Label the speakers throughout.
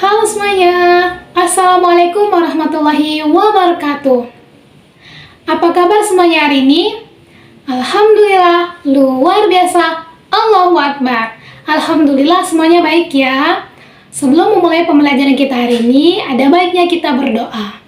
Speaker 1: Halo semuanya, Assalamualaikum warahmatullahi wabarakatuh. Apa kabar semuanya hari ini? Alhamdulillah, luar biasa, Allahu Akbar. Alhamdulillah semuanya baik ya. Sebelum memulai pembelajaran kita hari ini, ada baiknya kita berdoa.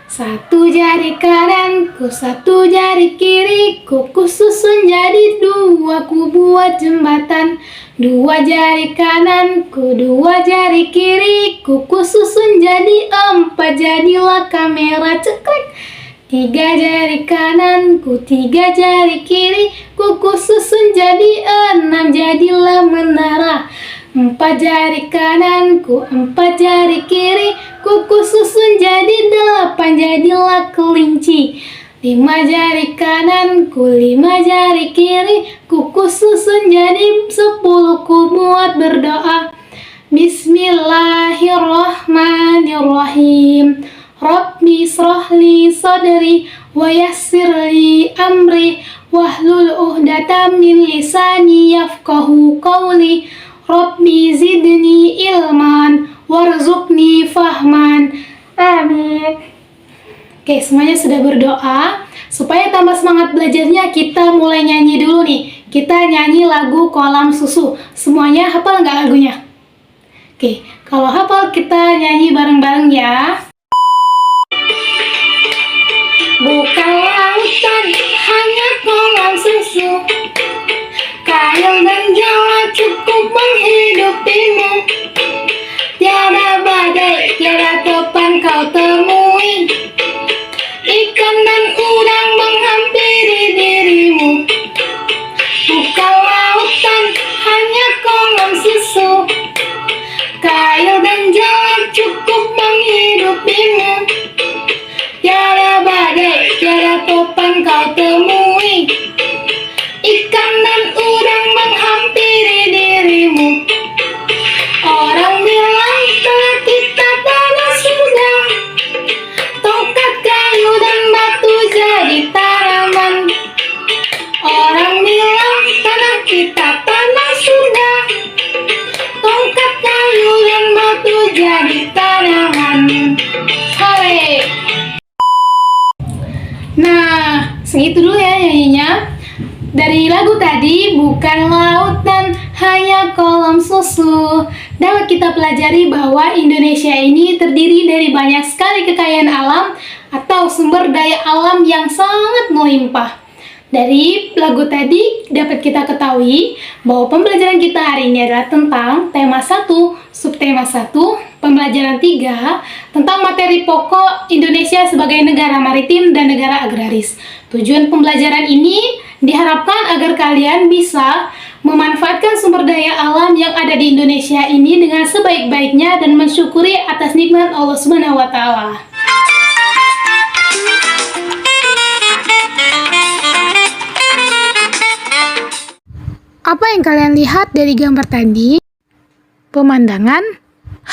Speaker 1: Satu jari kananku, satu jari kiriku, ku susun jadi dua, ku buat jembatan. Dua jari kananku, dua jari kiriku, ku susun jadi empat, jadilah kamera cekrek. Tiga jari kananku, tiga jari kiriku, ku susun jadi enam, jadilah menara. Empat jari kananku, empat jari kiriku, ku susun jadi delapan, jadilah kelinci. Lima jari kananku, lima jari kiriku, ku susun jadi 10, ku buat berdoa. Bismillahirrahmanirrahim. Rabbi shrahli sadri wa yassirli amri wahlul 'uqdatam min lisani yafqahu qawli. Rabbi zidni ilman warzuqni fahman. Amin. Oke, semuanya sudah berdoa. Supaya tambah semangat belajarnya, kita mulai nyanyi dulu nih. Kita nyanyi lagu Kolam Susu. Semuanya hafal nggak lagunya? Oke, kalau hafal kita nyanyi bareng-bareng ya. Bukan lautan, hanya kolam susu. Kail dan jala cukup menghidupimu. Tiada badai, tiada topan kau temui. Ikan dan udang menghampiri dirimu. Bukan lautan, hanya kolam susu. Kail dan jala cukup menghidupimu. Tiada badai, tiada topan kau temui. Ikan dan udang menghampiri dirimu. Orang bilang telah kita tanah surga. Tongkat kayu dan batu jadi tanaman. Orang bilang tanah kita tanah surga. Tongkat kayu dan batu jadi tanaman. Hore! Nah, segitu dulu ya nyanyinya. Dari lagu tadi, bukan lautan, hanya kolam susu. Dapat kita pelajari bahwa Indonesia ini terdiri dari banyak sekali kekayaan alam atau sumber daya alam yang sangat melimpah. Dari lagu tadi dapat kita ketahui bahwa pembelajaran kita hari ini adalah tentang tema 1, subtema 1, pembelajaran 3, tentang materi pokok Indonesia sebagai negara maritim dan negara agraris. Tujuan pembelajaran ini diharapkan agar kalian bisa memanfaatkan sumber daya alam yang ada di Indonesia ini dengan sebaik-baiknya dan mensyukuri atas nikmat Allah Subhanahu wa Ta'ala. Apa yang kalian lihat dari gambar tadi? Pemandangan,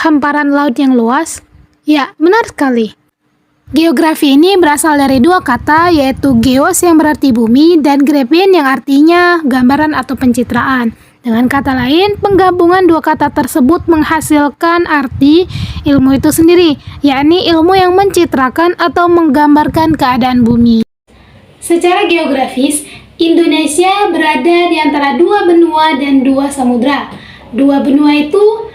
Speaker 1: hamparan laut yang luas. Ya, benar sekali. Geografi ini berasal dari dua kata, yaitu geos yang berarti bumi dan graphen yang artinya gambaran atau pencitraan. Dengan kata lain, penggabungan dua kata tersebut menghasilkan arti ilmu itu sendiri, yakni ilmu yang mencitrakan atau menggambarkan keadaan bumi. Secara geografis, Indonesia berada di antara dua benua dan dua samudra. Dua benua itu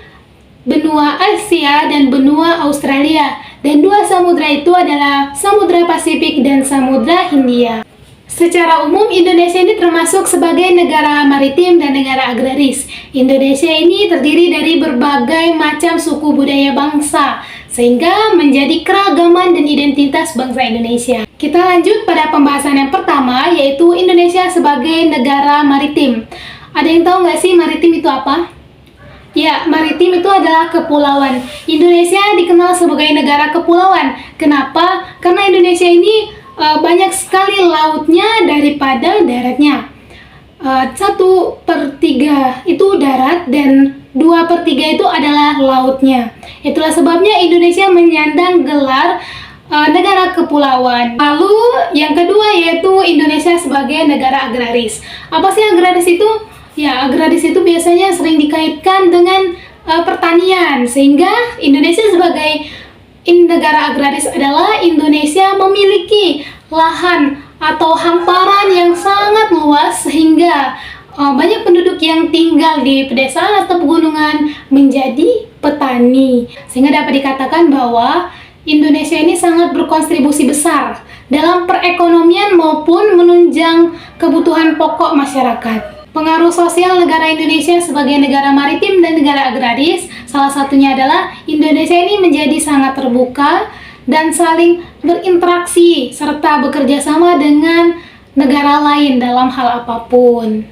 Speaker 1: benua Asia dan benua Australia, dan dua samudra itu adalah Samudra Pasifik dan Samudra Hindia. Secara umum, Indonesia ini termasuk sebagai negara maritim dan negara agraris. Indonesia ini terdiri dari berbagai macam suku budaya bangsa, sehingga menjadi keragaman dan identitas bangsa Indonesia. Kita lanjut pada pembahasan yang pertama, yaitu Indonesia sebagai negara maritim. Ada yang tahu nggak sih maritim itu apa? Ya, maritim itu adalah kepulauan. Indonesia dikenal sebagai negara kepulauan. Kenapa? Karena Indonesia ini banyak sekali lautnya daripada daratnya. 1/3 itu darat dan 2/3 itu adalah lautnya. Itulah sebabnya Indonesia menyandang gelar negara kepulauan. Lalu yang kedua yaitu Indonesia sebagai negara agraris. Apa sih agraris itu? Ya, agraris itu biasanya sering dikaitkan dengan pertanian, sehingga Indonesia sebagai negara agraris adalah Indonesia memiliki lahan atau hamparan yang sangat luas sehingga banyak penduduk yang tinggal di pedesaan atau pegunungan menjadi petani, sehingga dapat dikatakan bahwa Indonesia ini sangat berkontribusi besar dalam perekonomian maupun menunjang kebutuhan pokok masyarakat. Pengaruh sosial negara Indonesia sebagai negara maritim dan negara agraris, salah satunya adalah Indonesia ini menjadi sangat terbuka dan saling berinteraksi serta bekerja sama dengan negara lain dalam hal apapun.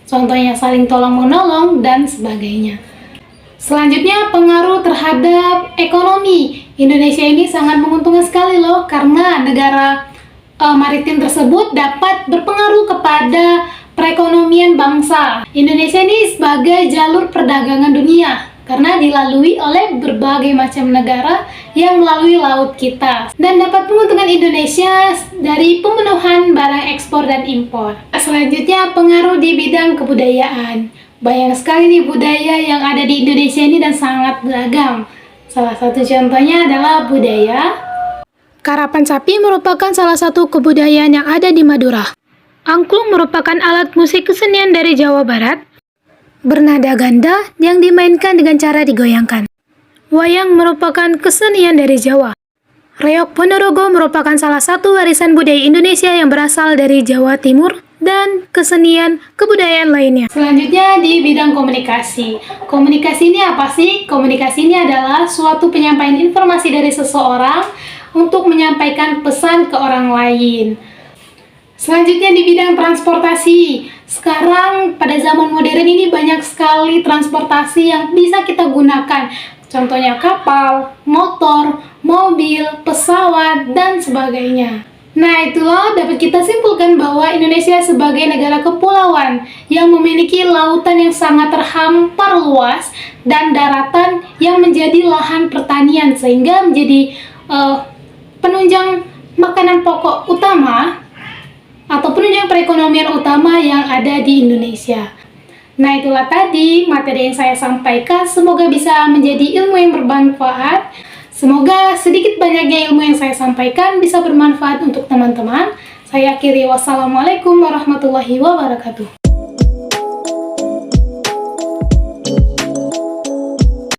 Speaker 1: Contohnya saling tolong-menolong dan sebagainya. Selanjutnya, pengaruh terhadap ekonomi. Indonesia ini sangat menguntungkan sekali loh, karena negara maritim tersebut dapat berpengaruh kepada perekonomian bangsa. Indonesia ini sebagai jalur perdagangan dunia karena dilalui oleh berbagai macam negara yang melalui laut kita, dan dapat menguntungkan Indonesia dari pemenuhan barang ekspor dan impor. Selanjutnya, pengaruh di bidang kebudayaan. Banyak sekali nih budaya yang ada di Indonesia ini dan sangat beragam. Salah satu contohnya adalah budaya Karapan sapi merupakan salah satu kebudayaan yang ada di Madura. Angklung merupakan alat musik kesenian dari Jawa Barat, bernada ganda yang dimainkan dengan cara digoyangkan. Wayang merupakan kesenian dari Jawa. Reog Ponorogo merupakan salah satu warisan budaya Indonesia yang berasal dari Jawa Timur dan kesenian kebudayaan lainnya. Selanjutnya di bidang komunikasi. Komunikasi ini apa sih? Komunikasi ini adalah suatu penyampaian informasi dari seseorang untuk menyampaikan pesan ke orang lain. Selanjutnya di bidang transportasi. Sekarang pada zaman modern ini banyak sekali transportasi yang bisa kita gunakan. Contohnya kapal, motor, mobil, pesawat, dan sebagainya. Nah, itulah dapat kita simpulkan bahwa Indonesia sebagai negara kepulauan yang memiliki lautan yang sangat terhampar luas dan daratan yang menjadi lahan pertanian, sehingga menjadi penunjang makanan pokok utama atau penunjang perekonomian utama yang ada di Indonesia. Nah, itulah tadi materi yang saya sampaikan. Semoga bisa menjadi ilmu yang bermanfaat. Semoga sedikit banyaknya ilmu yang saya sampaikan bisa bermanfaat untuk teman-teman. Saya akhiri, wassalamualaikum warahmatullahi wabarakatuh.